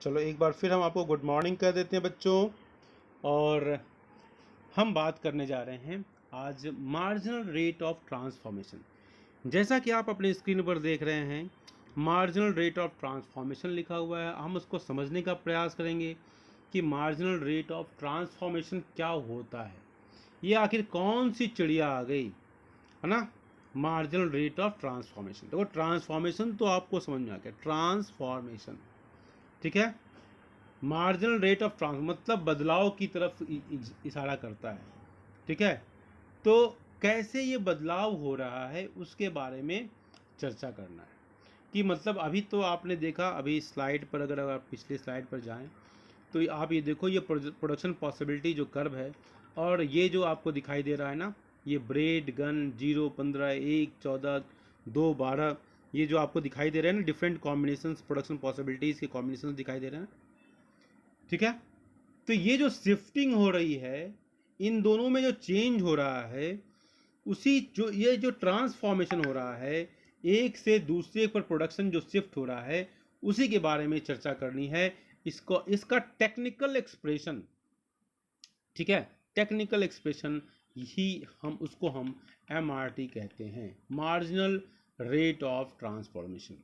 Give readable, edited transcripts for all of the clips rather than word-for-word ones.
चलो एक बार फिर हम आपको गुड मॉर्निंग कर देते हैं बच्चों। और हम बात करने जा रहे हैं आज मार्जिनल रेट ऑफ ट्रांसफॉर्मेशन। जैसा कि आप अपने स्क्रीन पर देख रहे हैं मार्जिनल रेट ऑफ ट्रांसफॉर्मेशन लिखा हुआ है। हम उसको समझने का प्रयास करेंगे कि मार्जिनल रेट ऑफ ट्रांसफॉर्मेशन क्या होता है, ये आखिर कौन सी चिड़िया आ गई, है ना। मार्जिनल रेट ऑफ ट्रांसफॉर्मेशन, देखो ट्रांसफॉर्मेशन तो आपको समझ में आ गया, ट्रांसफॉर्मेशन, ठीक है। मार्जिनल रेट ऑफ ट्रांस मतलब बदलाव की तरफ इशारा करता है, ठीक है। तो कैसे ये बदलाव हो रहा है उसके बारे में चर्चा करना है कि मतलब अभी तो आपने देखा, अभी स्लाइड पर अगर आप पिछले स्लाइड पर जाएं तो आप ये देखो, ये प्रोडक्शन पॉसिबिलिटी जो कर्व है और ये जो आपको दिखाई दे रहा है ना, ये ब्रेड गन 0, 15, 1, 14, 2, 12, ये जो आपको दिखाई दे रहे हैं ना डिफरेंट कॉम्बिनेशंस, प्रोडक्शन पॉसिबिलिटीज़ के कॉम्बिनेशंस दिखाई दे रहे हैं, ठीक है। तो ये जो शिफ्टिंग हो रही है, इन दोनों में जो चेंज हो रहा है, उसी जो ये जो ट्रांसफॉर्मेशन हो रहा है, एक से दूसरे पर प्रोडक्शन जो शिफ्ट हो रहा है, उसी के बारे में चर्चा करनी है। इसका टेक्निकल एक्सप्रेशन, ठीक है, टेक्निकल एक्सप्रेशन ही हम MRT कहते हैं, marginal rate of transformation.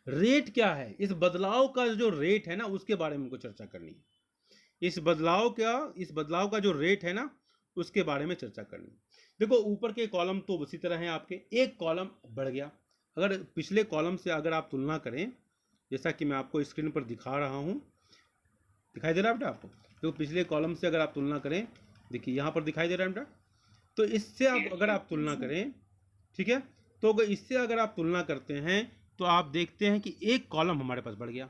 Rate क्या है, इस बदलाव का जो रेट है ना उसके बारे में हमको चर्चा करनी है। इस बदलाव का जो रेट है ना उसके बारे में चर्चा करनी है। देखो ऊपर के कॉलम तो उसी तरह हैं आपके, एक कॉलम बढ़ गया। अगर पिछले कॉलम से अगर आप तुलना करें, जैसा कि मैं आपको स्क्रीन पर दिखा रहा हूं, दिखाई दे रहा है बेटा आपको, तो पिछले कॉलम से अगर आप तुलना करें, देखिए यहाँ पर दिखाई दे रहा है बेटा, तो इससे अगर आप तुलना करें, ठीक है, तो इससे अगर आप तुलना करते हैं तो आप देखते हैं कि एक कॉलम हमारे पास बढ़ गया,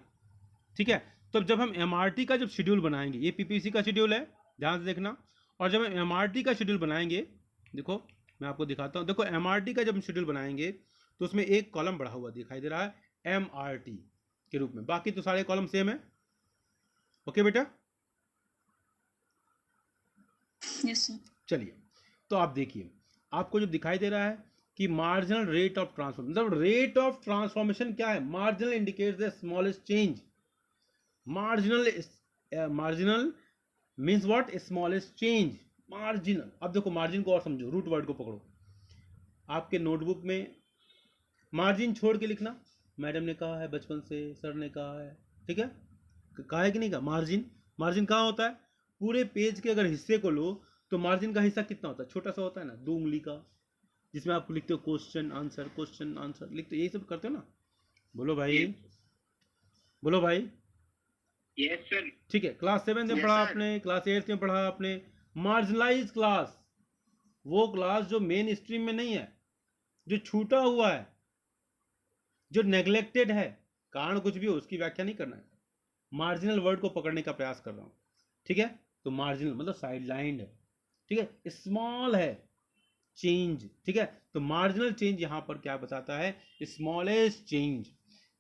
ठीक है। तो जब हम MRT का जब शेड्यूल बनाएंगे, ये PPC का शेड्यूल है, ध्यान से देखना, और जब हम MRT का शेड्यूल बनाएंगे, देखो मैं आपको दिखाता हूँ, देखो MRT का जब हम शेड्यूल बनाएंगे तो उसमें एक कॉलम बढ़ा हुआ दिखाई दे रहा है MRT के रूप में, बाकी तो सारे कॉलम सेम है। ओके बेटा, यस सर। चलिए, तो आप देखिए, आपको जो दिखाई दे रहा है कि मार्जिनल रेट ऑफ ट्रांसफॉर्मेशन, मतलब रेट ऑफ ट्रांसफॉर्मेशन क्या है, marginal indicates the smallest change. Marginal means what, smallest change, marginal. अब देखो मार्जिन को और समझो, रूट वर्ड को पकड़ो, आपके नोटबुक में मार्जिन छोड़ के लिखना, मैडम ने कहा है, बचपन से सर ने कहा है, ठीक है, कहा है कि नहीं कहा। मार्जिन कहाँ होता है, पूरे पेज के अगर हिस्से को लो तो मार्जिन का हिस्सा कितना होता है, छोटा सा होता है ना, 2 उंगली का, जिसमें आप लिखते हो क्वेश्चन आंसर लिखते हो, यही सब करते हो ना। बोलो भाई, बोलो भाई। Yes sir. ठीक है, क्लास 7 में पढ़ा आपने, क्लास 8 में पढ़ा आपने, मार्जिनलाइज क्लास, वो क्लास जो मेन स्ट्रीम में नहीं है, जो छूटा हुआ है, जो नेग्लेक्टेड है, कारण कुछ भी हो उसकी व्याख्या नहीं करना है, मार्जिनल वर्ड को पकड़ने का प्रयास कर रहा हूं, ठीक है। तो मार्जिनल मतलब साइडलाइंड है, ठीक है, स्मॉल है चेंज, ठीक है। तो मार्जिनल चेंज यहां पर क्या बताता है, स्मॉलेस्ट चेंज,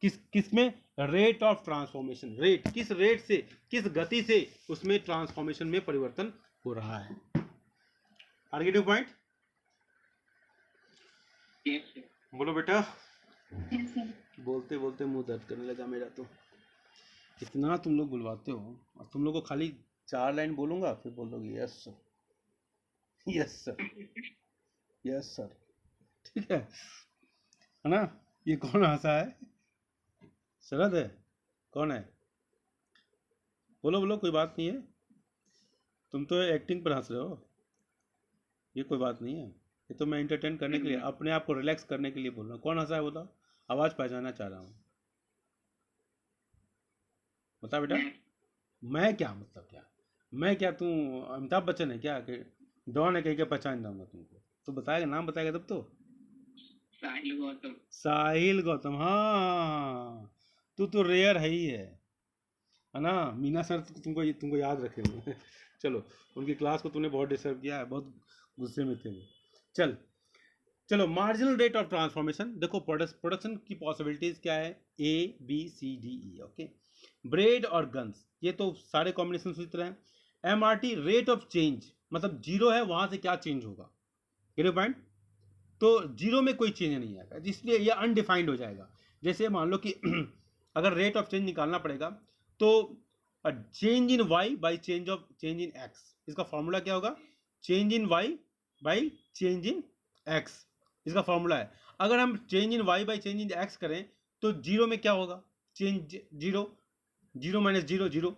किसमें, रेट ऑफ ट्रांसफॉर्मेशन, रेट, किस रेट से, किस गति से उसमें ट्रांसफॉर्मेशन में परिवर्तन हो रहा है। Are get you point. Yes sir. बोलो बेटा। Yes sir. बोलते बोलते मुंह दर्द करने लगा मेरा, तो इतना तुम लोग बुलवाते हो, और तुम लोग को खाली 4 लाइन बोलूंगा फिर बोलोगे yes sir, yes sir, yes sir, ठीक है ना। ये कौन हंसा है, शरद है, कौन है, बोलो बोलो, कोई बात नहीं है, तुम तो एक्टिंग पर हंस रहे हो, ये कोई बात नहीं है, ये तो मैं एंटरटेन करने के लिए, अपने आप को रिलैक्स करने के लिए बोल रहा हूँ। कौन हंसा है बताओ, आवाज़ पहचानना चाह रहा हूँ, बता बेटा। मैं क्या, मतलब क्या, मैं क्या, तू अमिताभ बच्चन है क्या कि डॉन है, कहीं के पहचान जाऊंगा तुमको, तो बताएगा, नाम बताएगा तब तो। साहिल गौतम। साहिल गौतम, हाँ, तू तो रेयर है ही है ना। मीना सर तुमको याद रखेंगे चलो, उनकी क्लास को तूने बहुत डिस्टर्ब किया है, बहुत गुस्से में थे वो। चलो मार्जिनल रेट ऑफ ट्रांसफॉर्मेशन, देखो प्रोडक्शन की पॉसिबिलिटीज क्या है, ABCDE, ओके। ब्रेड और गन्स, ये तो सारे कॉम्बिनेशन उसी तरह है। MRT रेट ऑफ चेंज, मतलब 0 है, वहां से क्या चेंज होगा, पॉइंट, तो 0 में कोई चेंज नहीं आएगा, इसलिए यह अनडिफाइंड हो जाएगा। जैसे मान लो कि अगर रेट ऑफ चेंज निकालना पड़ेगा तो change in y by change in x, इसका फॉर्मूला क्या होगा? Change in y by change in x, इसका फॉर्मूला है। अगर हम change in y by change in x करें तो जीरो में क्या होगा? Change zero, zero minus zero zero,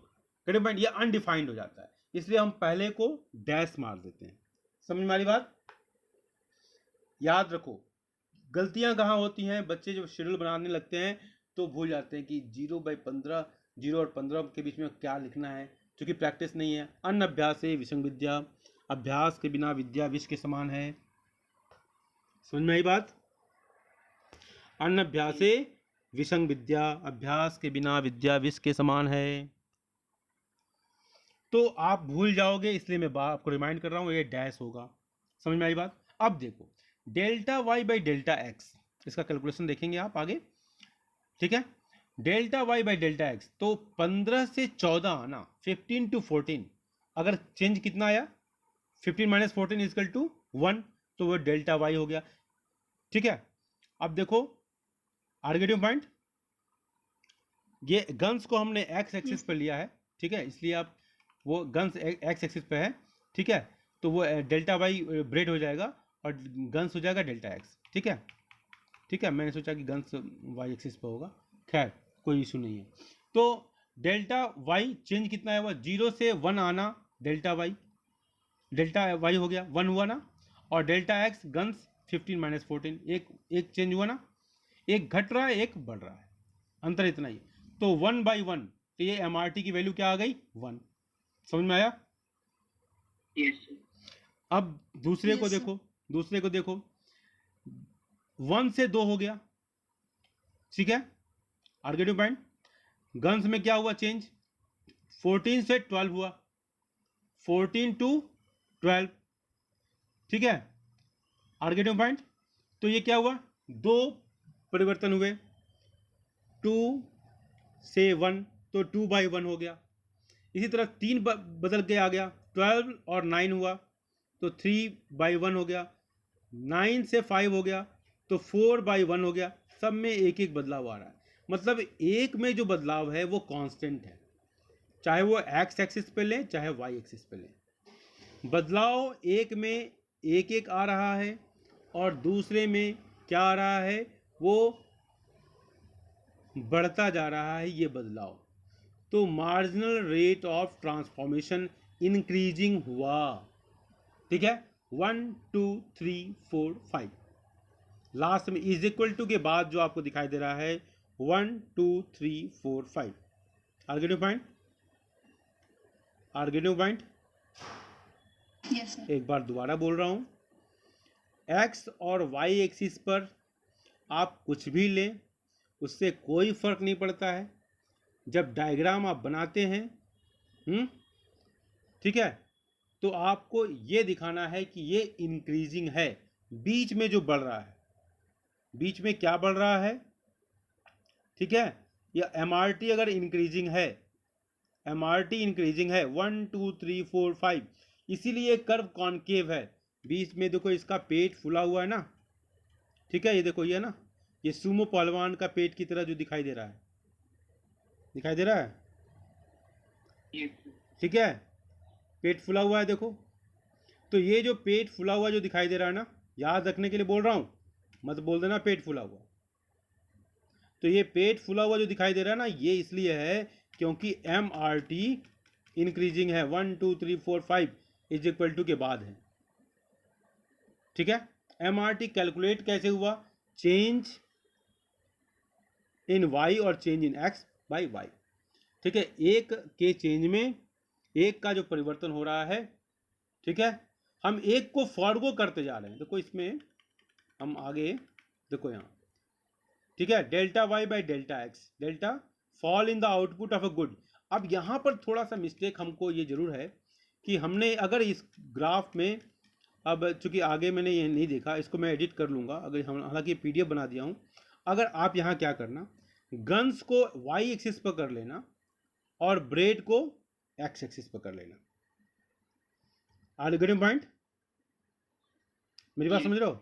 correct point, ये अनडिफाइंड हो जाता है, इसलिए हम पहले को डैश मार देते हैं। समझ में आ रही बात? याद रखो गलतियां कहाँ होती हैं, बच्चे जब शेड्यूल बनाने लगते हैं तो भूल जाते हैं कि 0/15, 0 और 15 के बीच में क्या लिखना है, क्योंकि प्रैक्टिस नहीं है। अनअभ्यासे विषम विद्या, अभ्यास के बिना विद्या विष के समान है। समझ में आई बात? अनअभ्यासे विषम विद्या, अभ्यास के बिना विद्या विष के समान है। तो आप भूल जाओगे, इसलिए मैं आपको रिमाइंड कर रहा हूँ, ये डैश होगा। समझ में आई बात? अब देखो delta y by delta x, इसका कैलकुलेशन देखेंगे आप आगे, ठीक है। Delta y by delta x, तो 15 से 14 आना, 15 to 14, अगर चेंज कितना आया 15 माइनस 14 इजकल टू 1, तो वो डेल्टा वाई हो गया, ठीक है। अब देखो आर्गेटिव पॉइंट, ये गन्स को हमने एक्स एक्सिस पर लिया है, ठीक है, इसलिए आप वो गन्स एक्स एक्सिस पे है, ठीक है, तो वो डेल्टा वाई ब्रेड हो जाएगा और गन्स हो जाएगा डेल्टा एक्स, ठीक है, ठीक है। मैंने सोचा कि गन्स वाई एक्सिस पे होगा, खैर कोई इशू नहीं है। तो डेल्टा वाई चेंज कितना है, वो 0 से 1 आना, डेल्टा वाई हो गया 1 हुआ ना, और डेल्टा एक्स गन्स 15 माइनस 14, एक चेंज हुआ ना, एक घट रहा है एक बढ़ रहा है, अंतर इतना ही। तो 1/1, तो ये MRT की वैल्यू क्या आ गई? 1। समझ में आया? Yes sir. अब दूसरे को Yes, sir. देखो, दूसरे को देखो, 1 से 2 हो गया, ठीक है। आर्गेटिव पॉइंट, गन्स में क्या हुआ चेंज? 14 से 12 हुआ, 14 to 12, ठीक है। आर्गेटिव पॉइंट, तो ये क्या हुआ? 2 परिवर्तन हुए, 2 से 1, तो 2/1 हो गया। इसी तरह 3 बदल के आ गया, 12 और 9 हुआ, तो 3/1 हो गया। 9 से 5 हो गया, तो 4/1 हो गया। सब में एक एक बदलाव आ रहा है, मतलब एक में जो बदलाव है वो कांस्टेंट है, चाहे वो एक्स एक्सिस पे लें चाहे वाई एक्सिस पे लें। बदलाव एक में एक एक आ रहा है और दूसरे में क्या आ रहा है, वो बढ़ता जा रहा है ये बदलाव। तो marginal rate of transformation increasing हुआ, ठीक है। 1 2 3 4 5, लास्ट में इज इक्वल टू के बाद जो आपको दिखाई दे रहा है 1 2 3 4 5। आर्गेटिव पॉइंट, आर्गेटिव पॉइंट, Yes, sir. एक बार दोबारा बोल रहा हूं, एक्स और वाई एक्सिस पर आप कुछ भी लें उससे कोई फर्क नहीं पड़ता है, जब डायग्राम आप बनाते हैं, ठीक है, तो आपको ये दिखाना है कि ये इंक्रीजिंग है। बीच में जो बढ़ रहा है, बीच में क्या बढ़ रहा है, ठीक है, या MRT अगर इंक्रीजिंग है, MRT इंक्रीजिंग है 1 2 3 4 5, इसीलिए कर्व कॉनकेव है। बीच में देखो इसका पेट फुला हुआ है ना, ठीक है, ये देखो ये ना, ये सुमो पहलवान का पेट की तरह जो दिखाई दे रहा है, दिखाई दे रहा है, यस सर। ठीक है, पेट फुला हुआ है देखो। तो ये जो पेट फुला हुआ जो दिखाई दे रहा है ना, याद रखने के लिए बोल रहा हूँ, मत बोल देना पेट फुला हुआ। तो ये पेट फुला हुआ जो दिखाई दे रहा है ना, ये इसलिए है क्योंकि MRT इंक्रीजिंग है, 1 2 3 4 5 इज इक्वल टू के बाद है, ठीक है। MRT कैलकुलेट कैसे हुआ? चेंज इन वाई और change in x by y, ठीक है। एक के चेंज में एक का जो परिवर्तन हो रहा है, ठीक है, हम एक को फॉरगो करते जा रहे हैं। देखो इसमें हम आगे देखो यहाँ, ठीक है, delta y by delta x, delta fall in the output of a good. अब यहाँ पर थोड़ा सा मिस्टेक हमको ये जरूर है कि हमने अगर इस ग्राफ में, अब चूंकि आगे मैंने ये नहीं देखा, इसको मैं एडिट कर लूँगा, अगर हम हालांकि PDF बना दिया हूँ। अगर आप यहाँ क्या करना, गन्स को वाई एक्सिस पर कर लेना और ब्रेड को एक्स एक्सिस पर कर लेना। आर्गेटिव पॉइंट, मेरी बात समझ रहे हो?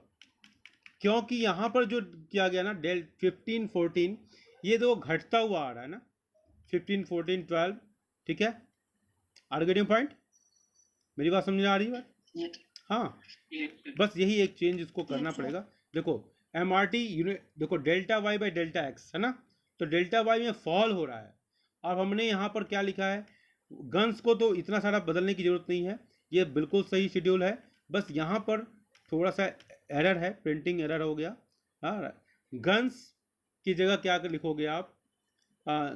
क्योंकि यहाँ पर जो किया गया ना, 15 14, ये दो घटता हुआ आ रहा है ना, 15, 14, 12, ठीक है। Are getting point? मेरी बात समझ में आ रही है बात? Yes. हाँ, Yes, sir. बस यही एक चेंज इसको करना Yes, sir. पड़ेगा। देखो एम आर टी यूनिट, देखो delta y by delta x है ना, तो डेल्टा वाई में फॉल हो रहा है। अब हमने यहाँ पर क्या लिखा है, गन्स को तो इतना सारा बदलने की जरूरत नहीं है, ये बिल्कुल सही शेड्यूल है। बस यहाँ पर थोड़ा सा एरर है, प्रिंटिंग एरर हो गया। हाँ, गन्स की जगह क्या लिखोगे आप,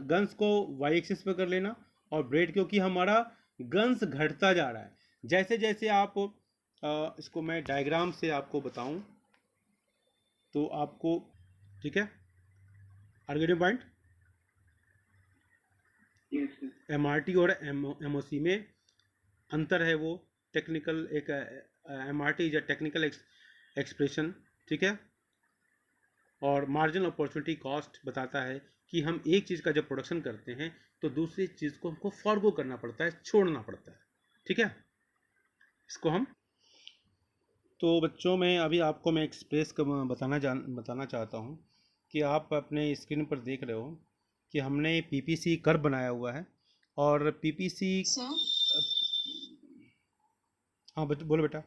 गन्स को वाई एक्सिस पे कर लेना, और ब्रेड, क्योंकि हमारा गन्स घटता जा रहा है। जैसे जैसे आप इसको मैं डायग्राम से आपको बताऊं तो आपको, ठीक है, आर्गेटिव पॉइंट। Yes, sir. एमआरटी और एमओसी में अंतर है, वो टेक्निकल एक MRT is a technical expression, ठीक है। और मार्जिनल अपॉर्चुनिटी कॉस्ट बताता है कि हम एक चीज़ का जब प्रोडक्शन करते हैं तो दूसरी चीज़ को हमको फॉरगो करना पड़ता है, छोड़ना पड़ता है, ठीक है। इसको हम, तो बच्चों में अभी आपको मैं एक्सप्रेस बताना चाहता हूँ कि आप अपने स्क्रीन पर देख रहे हो कि हमने पीपीसी कर्व बनाया हुआ है, और पीपीसी, Sir, हाँ बोलो बेटा।